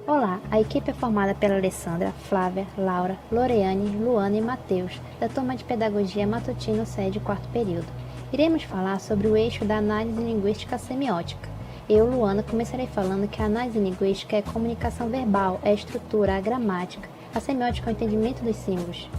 Olá, a equipe é formada pela Alessandra, Flávia, Laura, Loreane, Luana e Matheus, da turma de Pedagogia Matutino SED 4º período. Iremos falar sobre o eixo da análise linguística semiótica. Eu, Luana, começarei falando que a análise linguística é a comunicação verbal, é a estrutura, a gramática, a semiótica é o entendimento dos símbolos.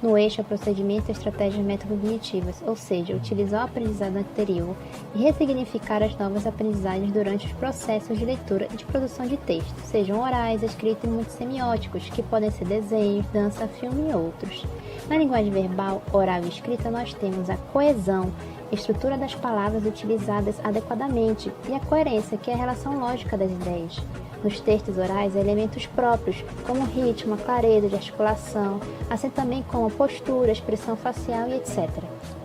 No eixo, é procedimento, estratégias metacognitivas, ou seja, utilizar o aprendizado anterior e ressignificar as novas aprendizagens durante os processos de leitura e de produção de texto, sejam orais, escritos e multissemióticos, que podem ser desenhos, dança, filme e outros. Na linguagem verbal, oral e escrita, nós temos a coesão, estrutura das palavras utilizadas adequadamente, e a coerência, que é a relação lógica das ideias. Nos textos orais, há elementos próprios, como ritmo, clareza de articulação, assim também como postura, expressão facial e etc.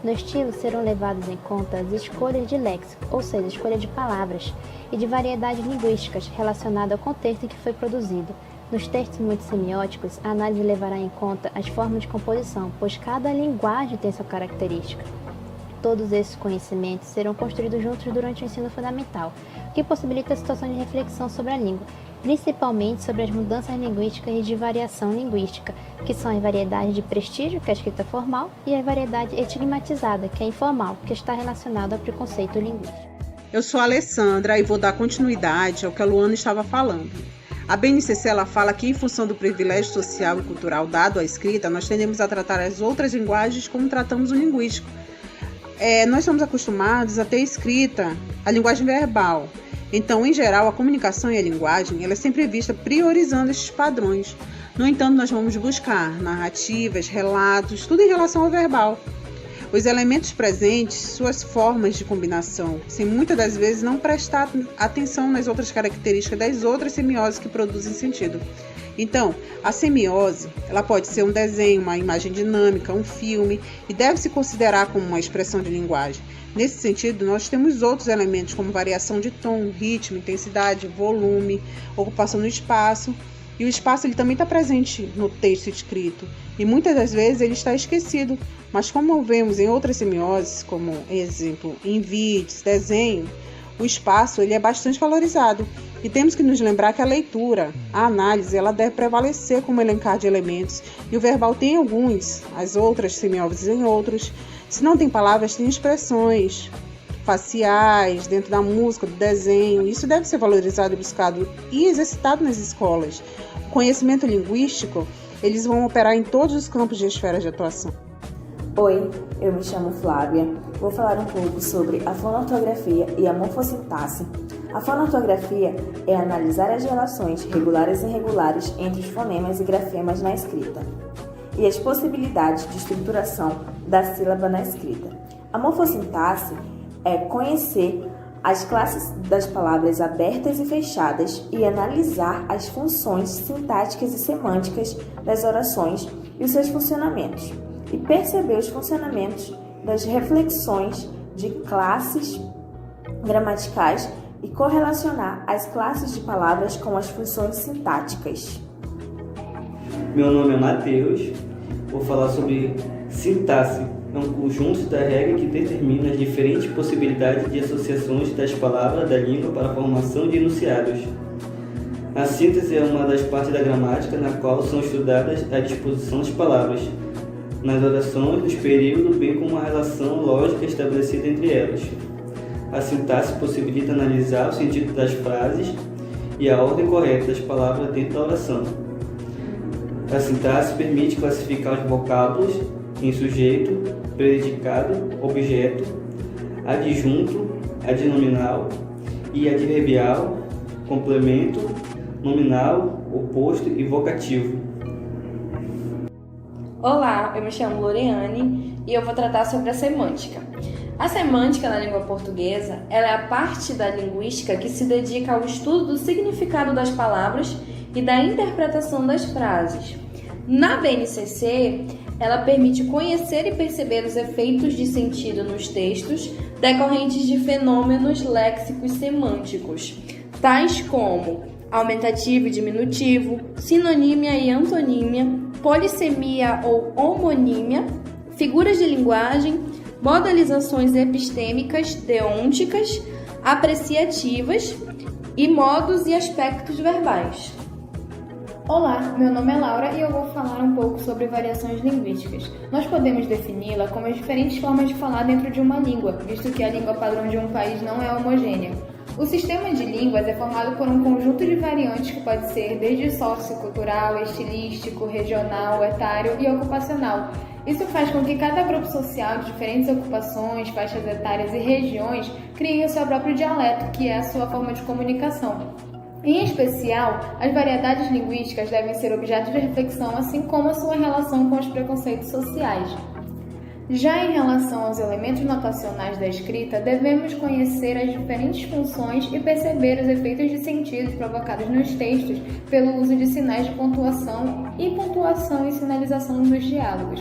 No estilo, serão levadas em conta as escolhas de léxico, ou seja, escolha de palavras, e de variedades linguísticas relacionadas ao contexto em que foi produzido. Nos textos multissemióticos, a análise levará em conta as formas de composição, pois cada linguagem tem sua característica. Todos esses conhecimentos serão construídos juntos durante o ensino fundamental, o que possibilita a situação de reflexão sobre a língua, principalmente sobre as mudanças linguísticas e de variação linguística, que são as variedades de prestígio, que é a escrita formal, e a variedade estigmatizada, que é a informal, que está relacionada ao preconceito linguístico. Eu sou a Alessandra e vou dar continuidade ao que a Luana estava falando. A BNCC ela fala que, em função do privilégio social e cultural dado à escrita, nós tendemos a tratar as outras linguagens como tratamos o linguístico. Nós somos acostumados a ter escrita a linguagem verbal. Então, em geral, a comunicação e a linguagem ela é sempre vista priorizando estes padrões. No entanto, nós vamos buscar narrativas, relatos, tudo em relação ao verbal. Os elementos presentes, suas formas de combinação, sem muitas das vezes não prestar atenção nas outras características das outras semioses que produzem sentido. Então, a semiose ela pode ser um desenho, uma imagem dinâmica, um filme, e deve se considerar como uma expressão de linguagem. Nesse sentido, nós temos outros elementos como variação de tom, ritmo, intensidade, volume, ocupação do espaço. E o espaço ele também está presente no texto escrito, e muitas das vezes ele está esquecido. Mas como vemos em outras semioses, como exemplo em vídeos, desenho, o espaço ele é bastante valorizado. E temos que nos lembrar que a leitura, a análise, ela deve prevalecer como elencar de elementos. E o verbal tem alguns, as outras semioses em outros. Se não tem palavras, tem expressões faciais, dentro da música, do desenho. Isso deve ser valorizado e buscado e exercitado nas escolas. O conhecimento linguístico, eles vão operar em todos os campos de esfera de atuação. Oi, eu me chamo Flávia. Vou falar um pouco sobre a fonoautografia e a morfossintaxe. A fonoautografia é analisar as relações regulares e irregulares entre os fonemas e grafemas na escrita e as possibilidades de estruturação da sílaba na escrita. A morfossintaxe é conhecer as classes das palavras abertas e fechadas e analisar as funções sintáticas e semânticas das orações e os seus funcionamentos, e perceber os funcionamentos das reflexões de classes gramaticais e correlacionar as classes de palavras com as funções sintáticas. Meu nome é Matheus, vou falar sobre sintaxe. É um conjunto da regra que determina as diferentes possibilidades de associações das palavras da língua para a formação de enunciados. A síntese é uma das partes da gramática na qual são estudadas a disposição das palavras nas orações, nos períodos, bem como a relação lógica estabelecida entre elas. A sintaxe possibilita analisar o sentido das frases e a ordem correta das palavras dentro da oração. A sintaxe permite classificar os vocábulos em sujeito, predicado, objeto, adjunto, adnominal e adverbial, complemento, nominal, oposto e vocativo. Olá, eu me chamo Loreane e eu vou tratar sobre a semântica. A semântica na língua portuguesa ela é a parte da linguística que se dedica ao estudo do significado das palavras e da interpretação das frases. Na BNCC, ela permite conhecer e perceber os efeitos de sentido nos textos decorrentes de fenômenos léxicos semânticos, tais como aumentativo e diminutivo, sinonímia e antonímia, polissemia ou homonímia, figuras de linguagem, modalizações epistêmicas, deônticas, apreciativas e modos e aspectos verbais. Olá, meu nome é Laura e eu vou falar um pouco sobre variações linguísticas. Nós podemos defini-la como as diferentes formas de falar dentro de uma língua, visto que a língua padrão de um país não é homogênea. O sistema de línguas é formado por um conjunto de variantes que pode ser desde sociocultural, estilístico, regional, etário e ocupacional. Isso faz com que cada grupo social de diferentes ocupações, faixas etárias e regiões crie o seu próprio dialeto, que é a sua forma de comunicação. Em especial, as variedades linguísticas devem ser objeto de reflexão, assim como a sua relação com os preconceitos sociais. Já em relação aos elementos notacionais da escrita, devemos conhecer as diferentes funções e perceber os efeitos de sentido provocados nos textos pelo uso de sinais de pontuação e sinalização nos diálogos.